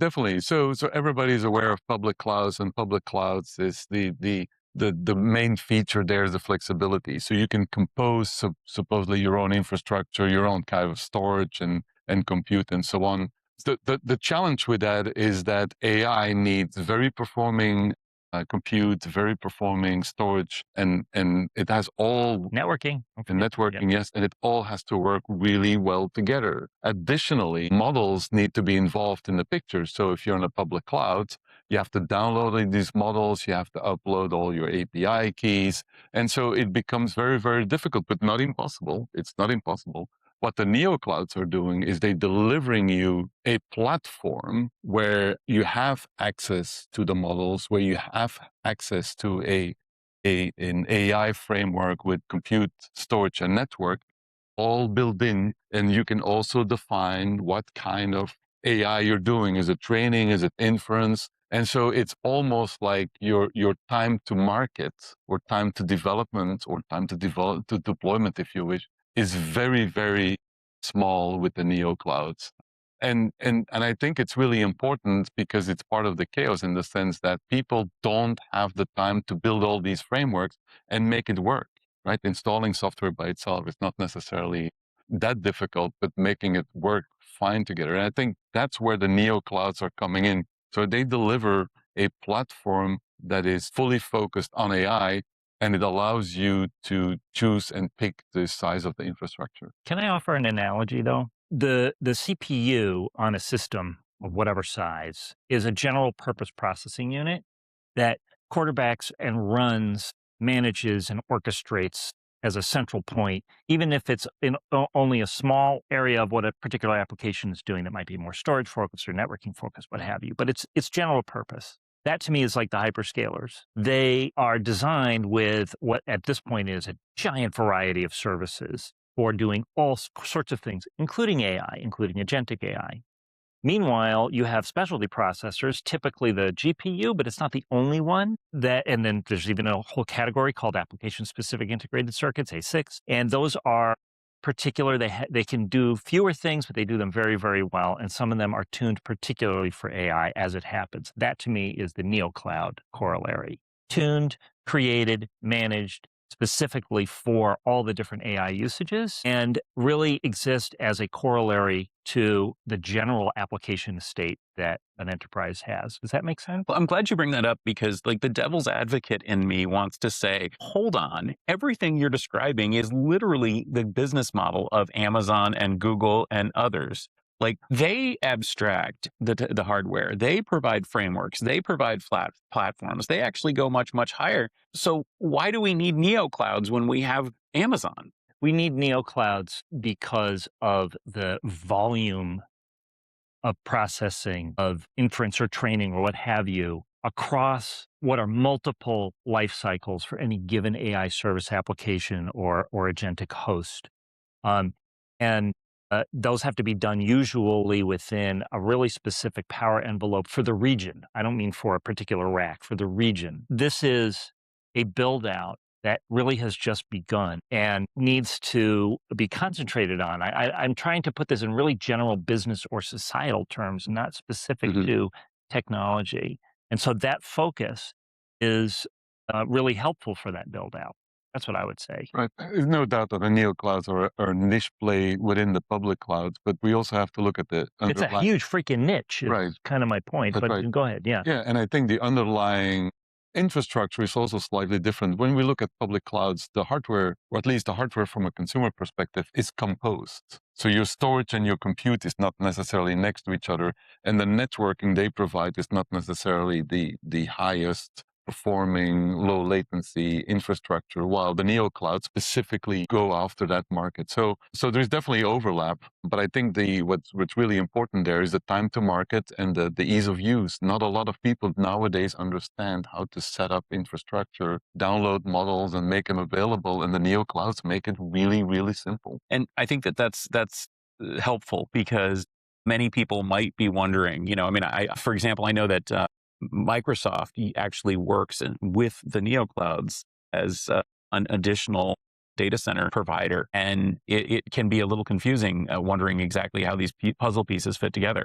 Definitely. So everybody's aware of public clouds, and public clouds is the main feature there is the flexibility. So you can compose supposedly your own infrastructure, your own kind of storage and compute and so on. The challenge with that is that AI needs very performing compute, very performing storage, and it has all Networking. and networking, yes, and it all has to work really well together. Additionally, models need to be involved in the picture. So if you're on a public cloud, you have to download these models, you have to upload all your API keys. And so it becomes very, very difficult, but not impossible. It's not impossible. What the neo clouds are doing is they delivering you a platform where you have access to the models, where you have access to an AI framework with compute, storage, and network all built in. And you can also define what kind of AI you're doing. Is it training? Is it inference? And so it's almost like your time to market or time to development or time to deployment, if you wish, is very, very small with the neo clouds. And I think it's really important because it's part of the chaos in the sense that people don't have the time to build all these frameworks and make it work, right? Installing software by itself is not necessarily that difficult, but making it work fine together. And I think that's where the neo clouds are coming in. So they deliver a platform that is fully focused on AI, and it allows you to choose and pick the size of the infrastructure. Can I offer an analogy though? The CPU on a system of whatever size is a general purpose processing unit that quarterbacks and runs, manages and orchestrates as a central point, even if it's in only a small area of what a particular application is doing that might be more storage focused or networking focused, what have you. But it's general purpose. That to me is like the hyperscalers. They are designed with what at this point is a giant variety of services for doing all sorts of things, including AI, including agentic AI. Meanwhile, you have specialty processors, typically the GPU, but it's not the only one and then there's even a whole category called application-specific integrated circuits, ASICs, and those are particular. They can do fewer things, but they do them very, very well, and some of them are tuned particularly for AI as it happens. That to me is the NeoCloud corollary. Tuned, created, managed, specifically for all the different AI usages and really exist as a corollary to the general application estate that an enterprise has. Does that make sense? Well, I'm glad you bring that up because like the devil's advocate in me wants to say, hold on, everything you're describing is literally the business model of Amazon and Google and others. Like they abstract the hardware, they provide frameworks, they provide flat platforms, they actually go much, much higher. So why do we need neoclouds when we have Amazon? We need neoclouds because of the volume of processing, of inference or training or what have you, across what are multiple life cycles for any given AI service application or agentic host. And those have to be done usually within a really specific power envelope for the region. I don't mean for a particular rack, for the region. This is a build out that really has just begun and needs to be concentrated on. I'm trying to put this in really general business or societal terms, not specific to technology. And so that focus is really helpful for that build out. That's what I would say. Right. There's no doubt that the neo clouds are a niche play within the public clouds, but we also have to look at the It's a huge freaking niche, is kind of my point, but right. Go ahead, yeah. Yeah, and I think the underlying infrastructure is also slightly different. When we look at public clouds, the hardware, or at least the hardware from a consumer perspective, is composed. So your storage and your compute is not necessarily next to each other, and the networking they provide is not necessarily the highest performing low latency infrastructure, while the neo clouds specifically go after that market. So there's definitely overlap, but I think what's really important there is the time to market and the ease of use. Not a lot of people nowadays understand how to set up infrastructure, download models, and make them available. And the neo clouds make it really, really simple. And I think that's helpful because many people might be wondering. For example, I know that Microsoft actually works with the neoclouds as an additional data center provider, and it can be a little confusing wondering exactly how these puzzle pieces fit together.